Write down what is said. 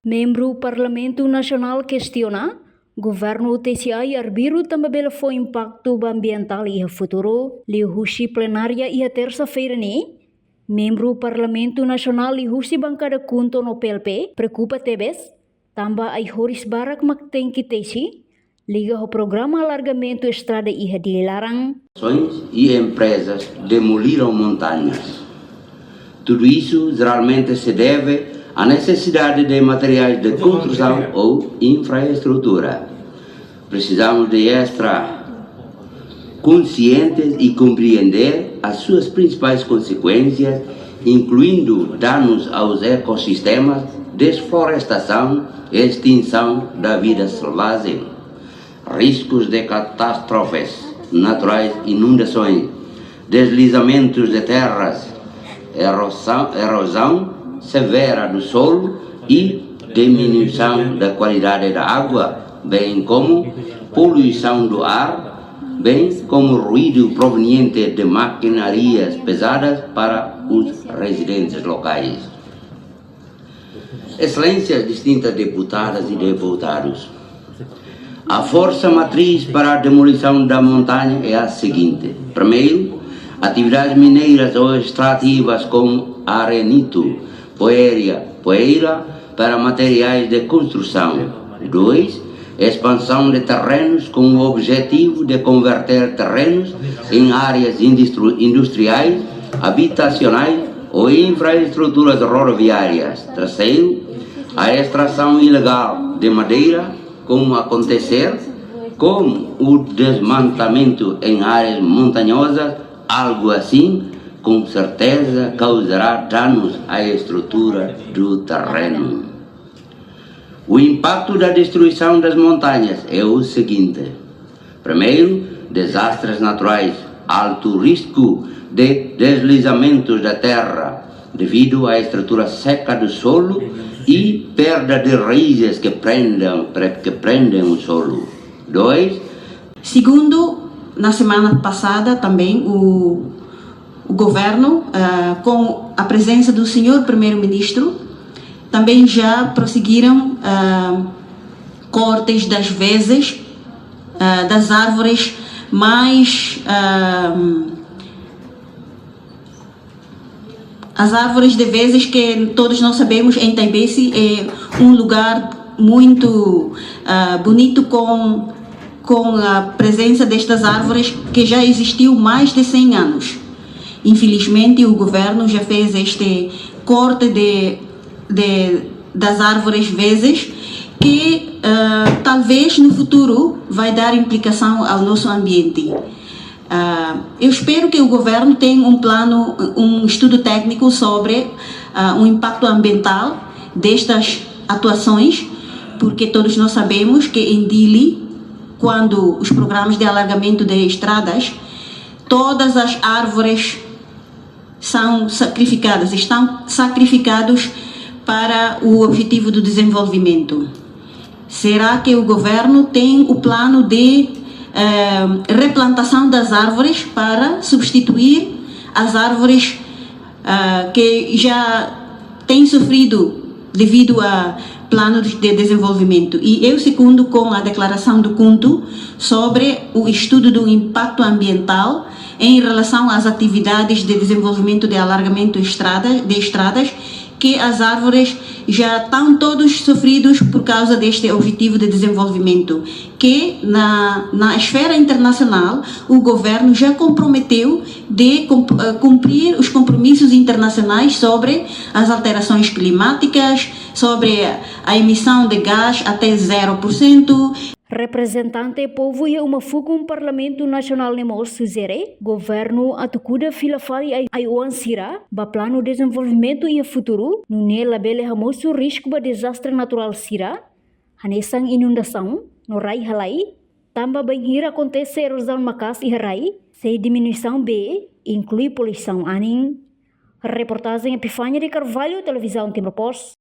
Membro Parlamento Nacional questiona governo TCI arbiru também foi impacto ambiental e futuro. Lihusi plenária e terça-feira ne membro Parlamento Nacional lihusi bancada kunto no PLP preocupa tebes tamba ai horis barak makten kitesi liga o programa alargamento estrada e dilarang. E empresas demoliram montanhas. Tudo isso geralmente se deve à necessidade de materiais de construção ou infraestrutura. Precisamos de estar conscientes e compreender as suas principais consequências, incluindo danos aos ecossistemas, desflorestação e extinção da vida selvagem, riscos de catástrofes naturais, inundações, deslizamentos de terras, erosão severa do solo e diminuição da qualidade da água, bem como poluição do ar, bem como ruído proveniente de maquinarias pesadas para os residentes locais. Excelências distintas deputadas e deputados, a força matriz para a demolição da montanha é a seguinte: primeiro, atividades mineiras ou extrativas como arenito, poeira para materiais de construção. 2. Expansão de terrenos com o objetivo de converter terrenos em áreas industriais, habitacionais ou infraestruturas rodoviárias. Terceiro, a extração ilegal de madeira, como acontecer com o desmatamento em áreas montanhosas, algo assim com certeza causará danos à estrutura do terreno. O impacto da destruição das montanhas é o seguinte: primeiro, desastres naturais, alto risco de deslizamentos da terra devido à estrutura seca do solo e perda de raízes que prendem o solo. 2. Segundo, na semana passada também o governo, com a presença do senhor primeiro-ministro, também já prosseguiram cortes das vezes das árvores mais as árvores de vezes que todos nós sabemos em Taipei é um lugar muito bonito com a presença destas árvores que já existiu mais de 100 anos. Infelizmente, o governo já fez este corte das árvores vezes que talvez no futuro vai dar implicação ao nosso ambiente. Eu espero que o governo tenha um estudo técnico sobre o impacto ambiental destas atuações, porque todos nós sabemos que em Dili, quando os programas de alargamento de estradas, todas as árvores estão sacrificados para o objetivo do desenvolvimento. Será que o governo tem o plano de replantação das árvores para substituir as árvores que já têm sofrido devido a planos de desenvolvimento? E eu segundo com a declaração do CUNTO sobre o estudo do impacto ambiental em relação às atividades de desenvolvimento de alargamento de estradas, que as árvores já estão todos sofridos por causa deste objetivo de desenvolvimento, que na esfera internacional o governo já comprometeu de cumprir os compromissos internacionais sobre as alterações climáticas, sobre a emissão de gás até 0%. Representante povo e uma fuga Parlamento Nacional nemos sugere governo atukuda filafari ai sira ba plano desenvolvimento e futuro no ne labele hamosu risco ba desastre natural sira hanesang inundação no rai halai tamba banhira acontece erosão macas e rai se diminuição B inclui poluição aning. Reportagem Epifânia de Carvalho, Televisão Timor Post.